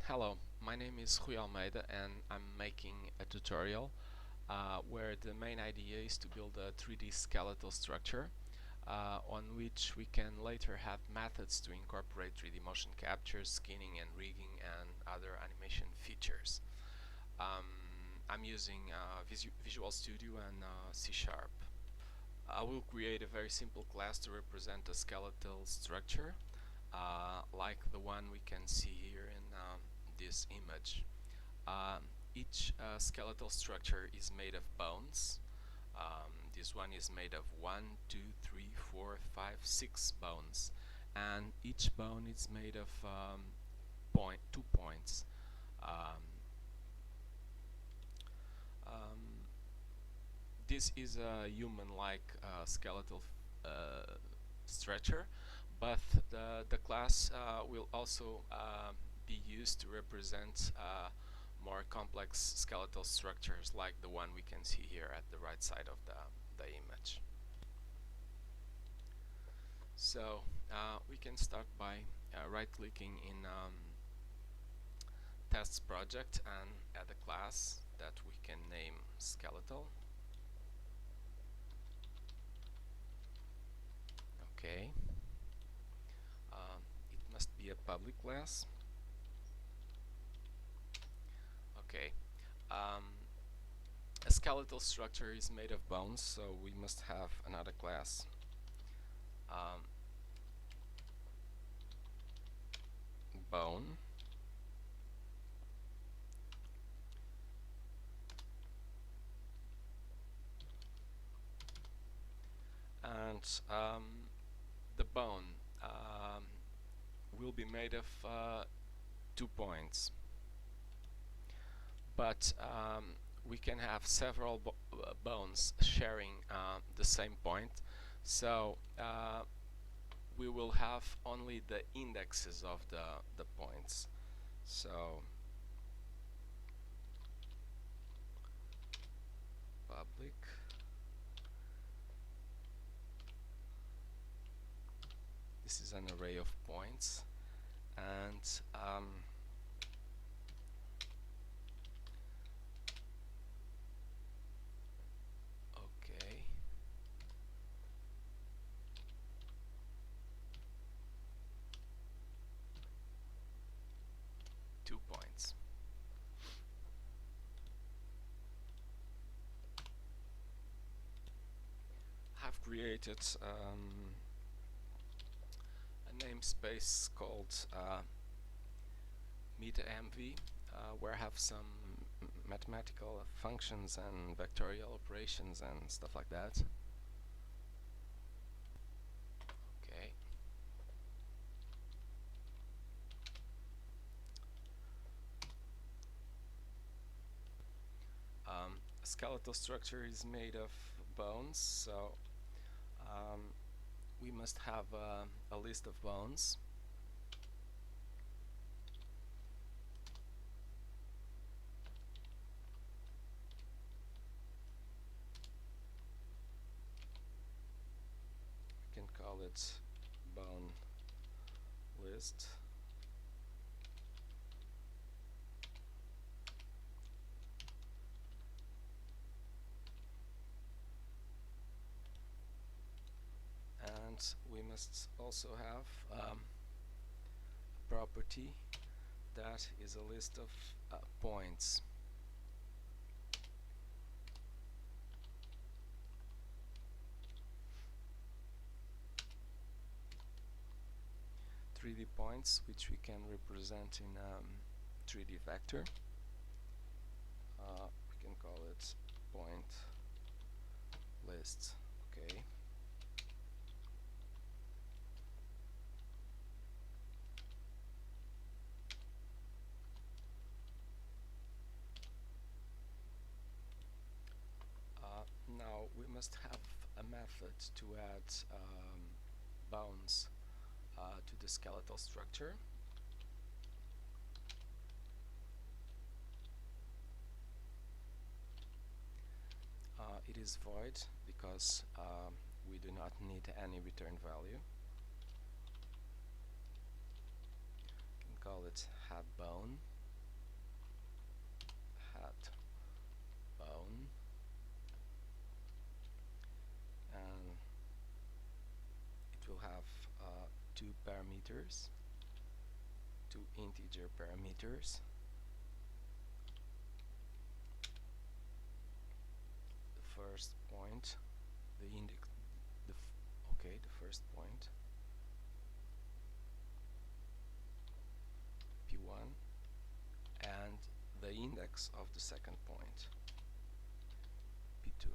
Hello, my name is Rui Almeida and I'm making a tutorial where the main idea is to build a 3D skeletal structure on which we can later have methods to incorporate 3D motion capture, skinning and rigging and other animation features. I'm using Visual Studio and C#. I will create a very simple class to represent a skeletal structure like the one we can see here in this image. Each skeletal structure is made of bones. This one is made of 1, 2, 3, 4, 5, 6 bones, and each bone is made of 2 points. Um, um, this is a human-like skeletal structure, but the class will also be used to represent more complex skeletal structures like the one we can see here at the right side of the image. So we can start by right-clicking in Tests Project and add a class that we can name Skeletal. Okay. It must be a public class. Okay. A skeletal structure is made of bones, so we must have another class. Bone. And the bone will be made of 2 points. But we can have several bones sharing the same point, so we will have only the indexes of the points. So public this is an array of points, and okay, two points. I've created a namespace called metamv where I have some mathematical functions and vectorial operations and stuff like that. Okay. A skeletal structure is made of bones, so we must have a list of bones. We can call it bone list. And we must also have a property that is a list of points. Three 3D points, which we can represent in 3D vector. We can call it point list. Okay. Now we must have a method to add bones to the skeletal structure. It is void because we do not need any return value. You can call it head bone, and it will have two parameters, two integer parameters. The first point, the index, the first point, p1, and the index of the second point, p2.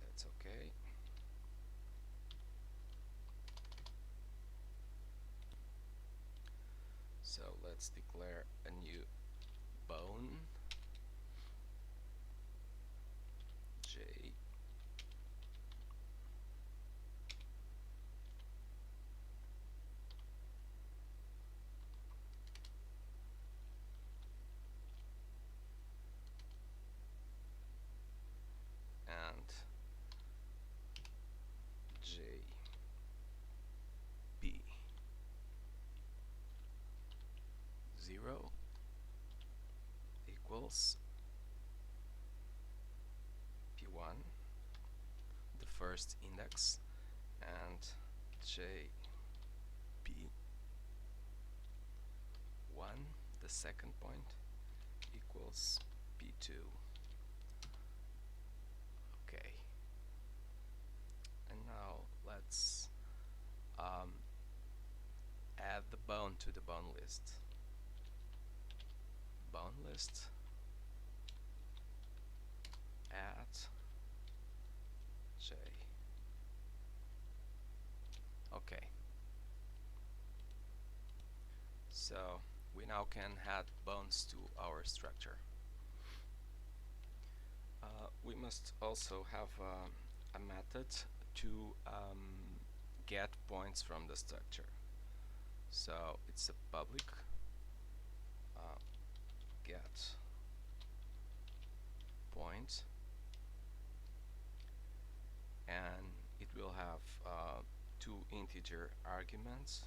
That's okay. So let's declare a new bone, j, and j, p 0 equals p1, the first index, and j, p 1, the second point, equals p2. Okay, and now let's add the bone to the bone list. Bone list, add j. Okay, so we now can add bones to our structure. We must also have a method to get points from the structure. So it's a public get point, and it will have two integer arguments.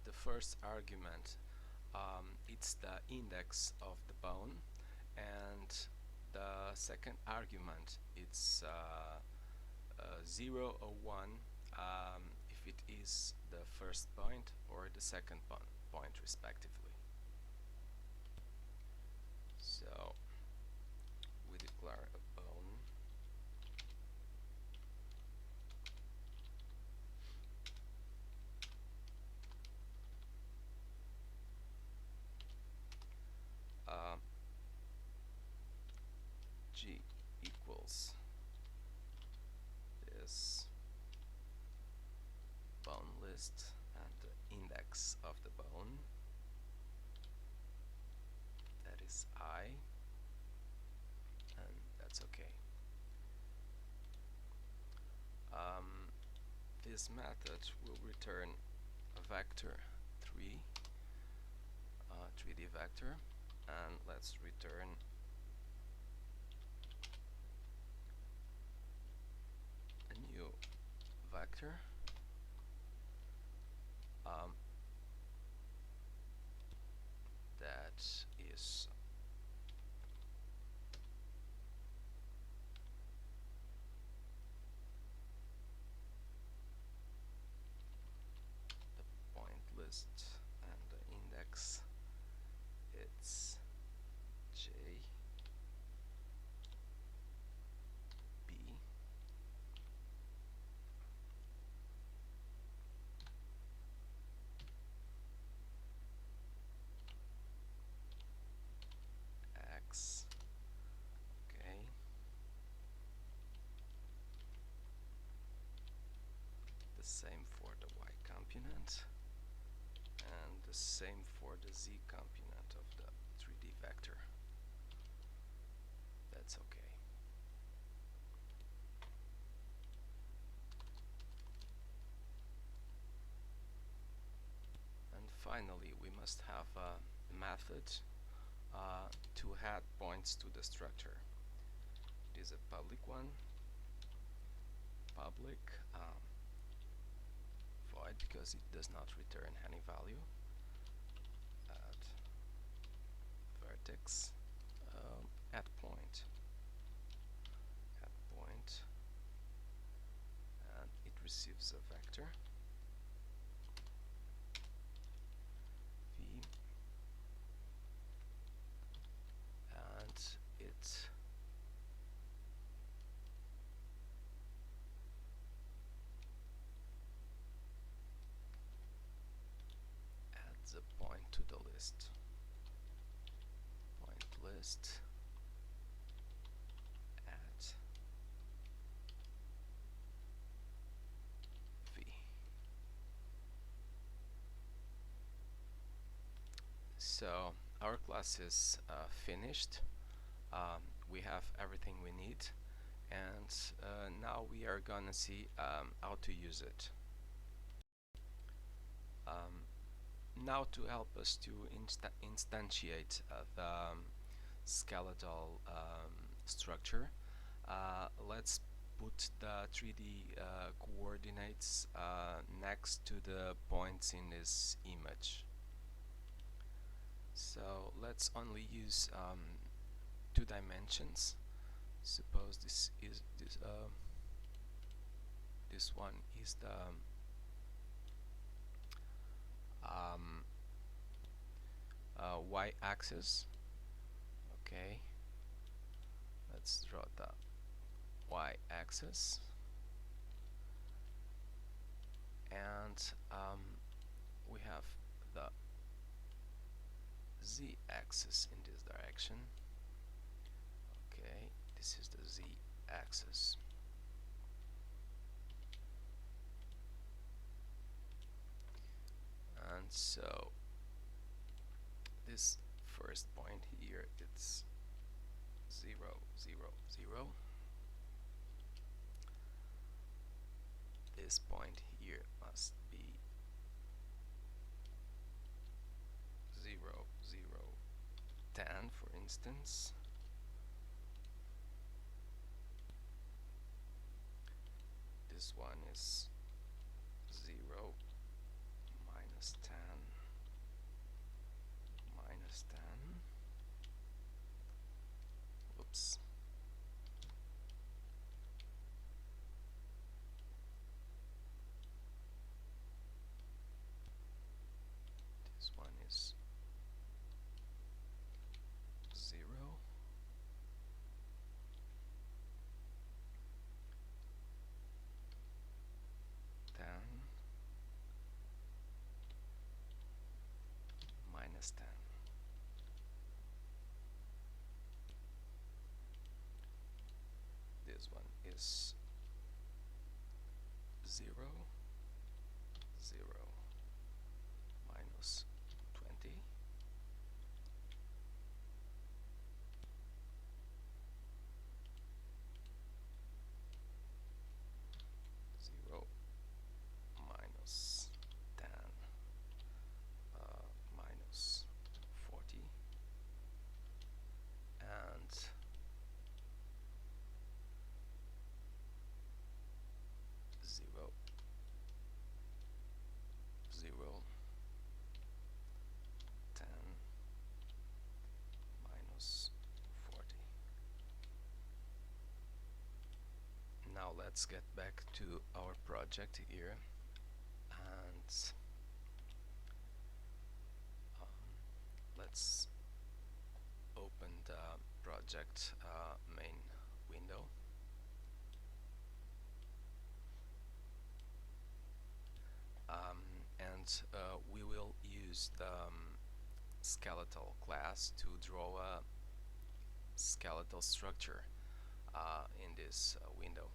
The first argument, it's the index of the bone, and the second argument, it's 0 or 1 if it is the first point or the second point respectively. So we declare a bone, g equals this bone list and the index of the bone, that is I, and that's okay. This method will return a vector 3, 3D vector, and let's return a new vector that is the point list, and the index, it's j, b, x. Okay, the same for the y component, and the same for the z component of the 3D vector. That's okay. finally, we must have a method to add points to the structure. It is a public one, public void, because it does not return any value. Add vertex, add point, and it receives a vector v, and it adds a point to the list. Point list add v. So our class is finished. We have everything we need, and now we are gonna see how to use it. Now, to help us to instantiate the skeletal structure, let's put the 3D coordinates next to the points in this image. So let's only use 2 dimensions. Suppose this one is the y-axis. Okay, let's draw the y-axis, and we have the z-axis in this direction. Okay, this is the z-axis. And so this first point here, it's 0, 0, 0. This point here must be 0, 0, 10, for instance. This one is 0, minus 10, minus 10. Oops. This one is 0, 10, minus 10. This one is 0, 0, minus 20. 0, minus 10, minus 40, and 0, 0, 10, minus 40. Now let's get back to our project here, and let's open the project main window. And we will use the skeletal class to draw a skeletal structure in this window.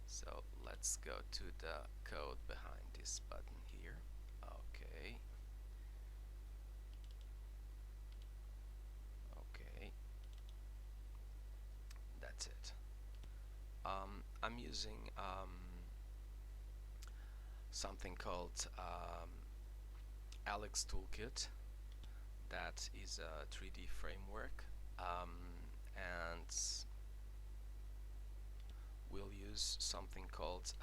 So let's go to the code behind this button here. Okay. Okay. That's it. I'm using something called Alex Toolkit. That is a 3D framework, and we'll use something called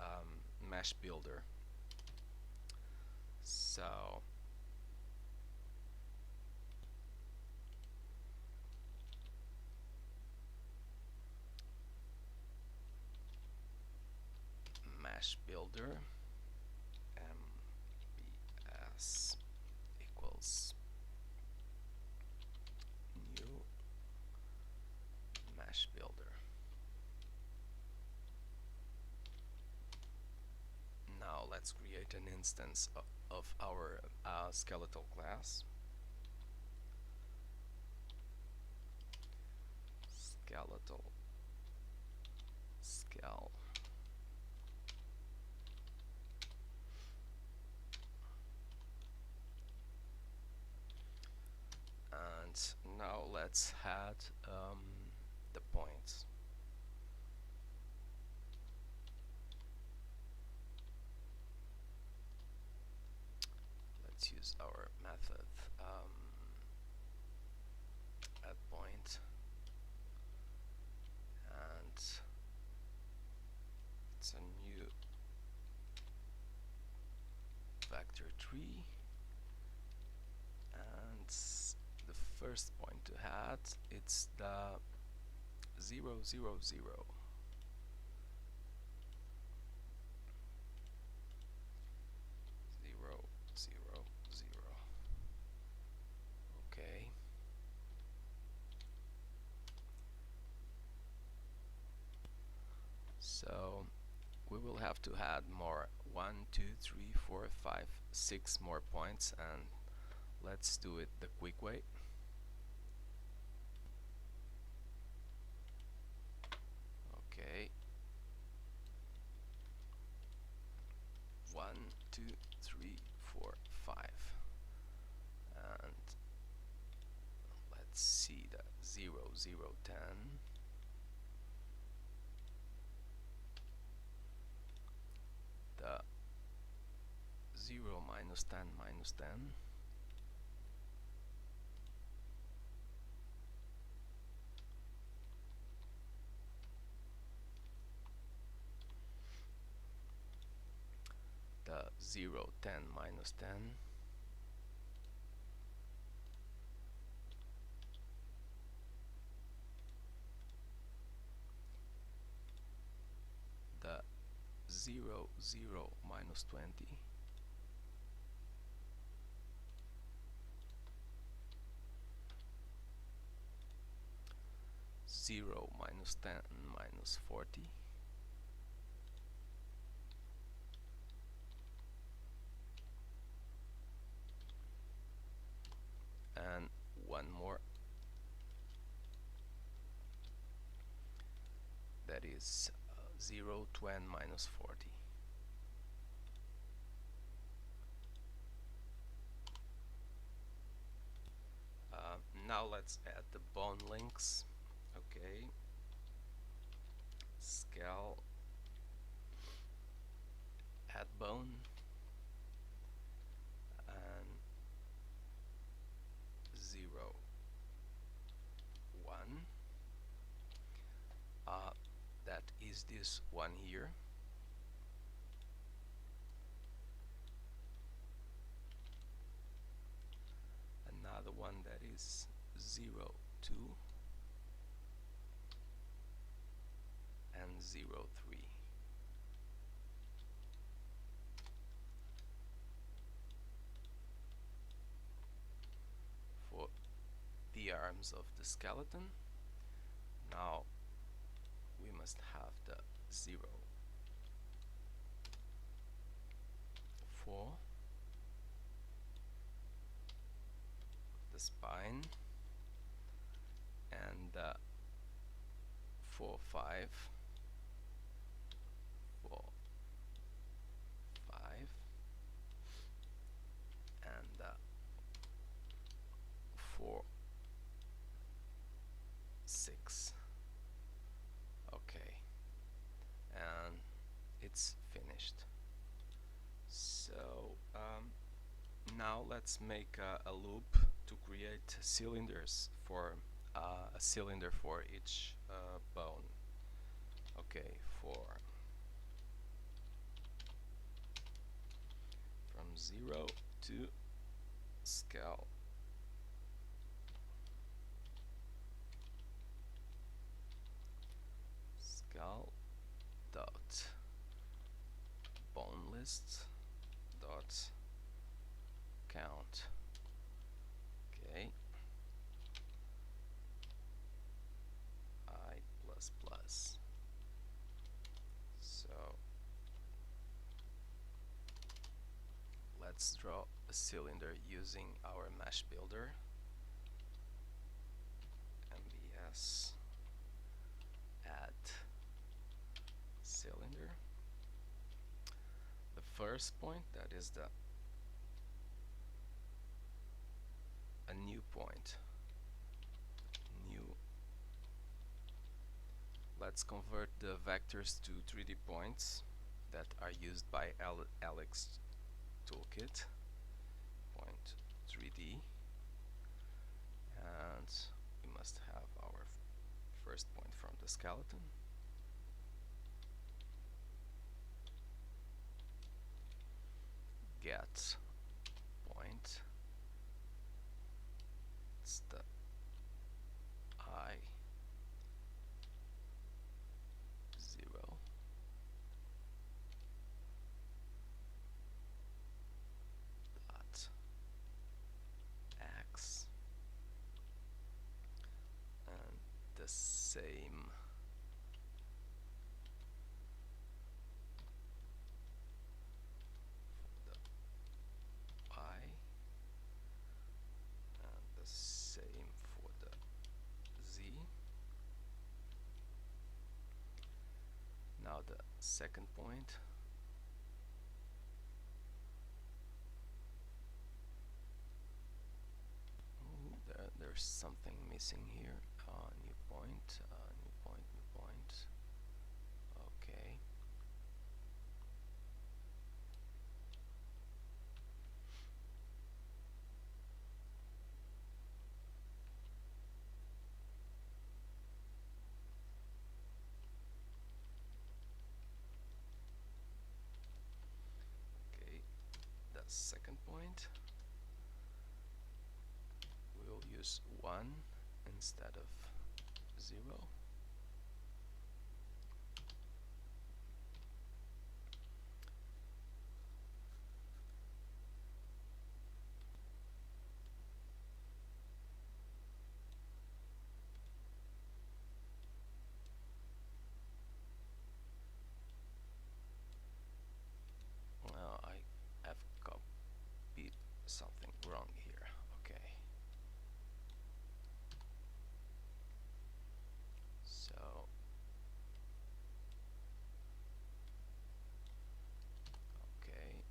Mesh Builder. So Mesh Builder MBS equals new Mesh Builder. Now let's create an instance of our skeletal class. Skeletal Skel. And now let's add the points. Let's use our method add point, and it's a new vector tree, and the first point to add, it's the 0, 0, 0. Okay. So we will have to add more 1, 2, 3, 4, 5, 6 more points, and let's do it the quick way. Okay. 1, 2, 3, 4, 5. And let's see the 0, 0, 10. The 0, minus 10, minus 10. The 0, 10, minus 10. The 0, 0, minus 20. Zero, minus 10, minus 40. And one more, that is 0, 20, minus 40. Now let's add the bone links. Okay, Skel, add bone, and 0, 1. That is this one here. Another one that is 0, 2, and 0, 3. For the arms of the skeleton, now we must have the 0, 4, the spine, and the 4, 5, 4, 5, and the 4, 6. Okay, and it's finished. let's make a loop to create cylinders for a cylinder for each bone. Okay, from 0 to scale dot bone list dot count. Okay, I plus plus. So let's draw a cylinder using our mesh builder. MBS add cylinder. The first point, that is a new point. New. Let's convert the vectors to 3D points that are used by Alex toolkit. Point 3D, and we must have our first point from the skeleton. Get point, it's the I 0 dot X, and the same for the Y, and the same for the Z. Now the second point. Ooh, there's something missing here. New point, new point, new point. Okay. Okay, the second point, we'll use 1 instead of 0. Well, I have copied something wrong here. Okay. So okay,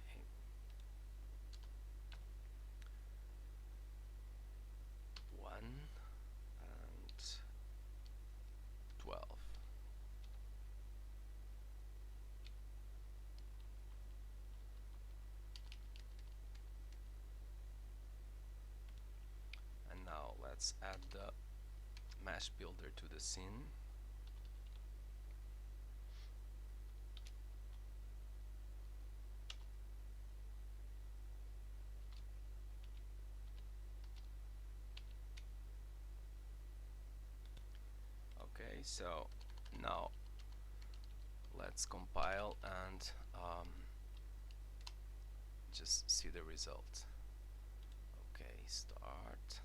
okay. 1 and 12. And now let's add the mesh builder to the scene. Okay, so now let's compile and just see the result. Okay, start,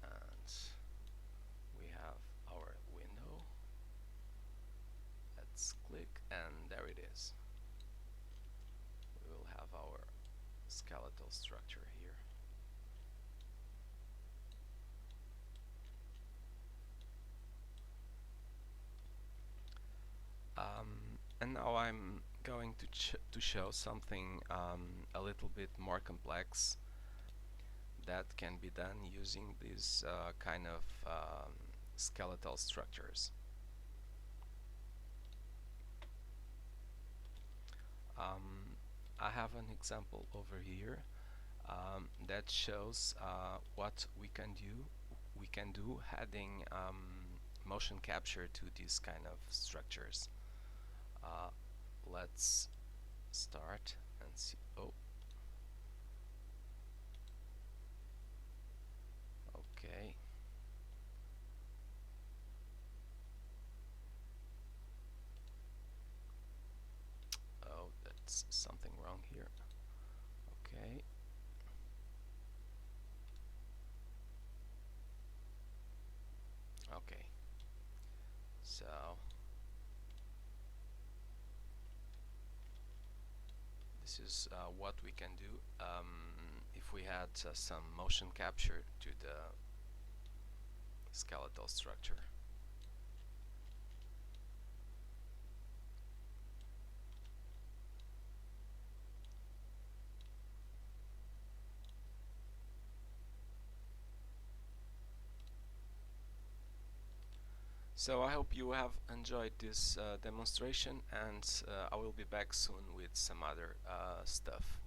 and we have our window. Let's click, and there it is. We will have our skeletal structure here. And now I'm going to show something a little bit more complex that can be done using these kind of skeletal structures. I have an example over here that shows what we can do. We can do adding motion capture to these kind of structures. Let's start and see. Oh, okay. Oh, that's something wrong here. Okay. Okay. So this is what we can do if we had some motion capture to the skeletal structure. So I hope you have enjoyed this demonstration, and I will be back soon with some other stuff.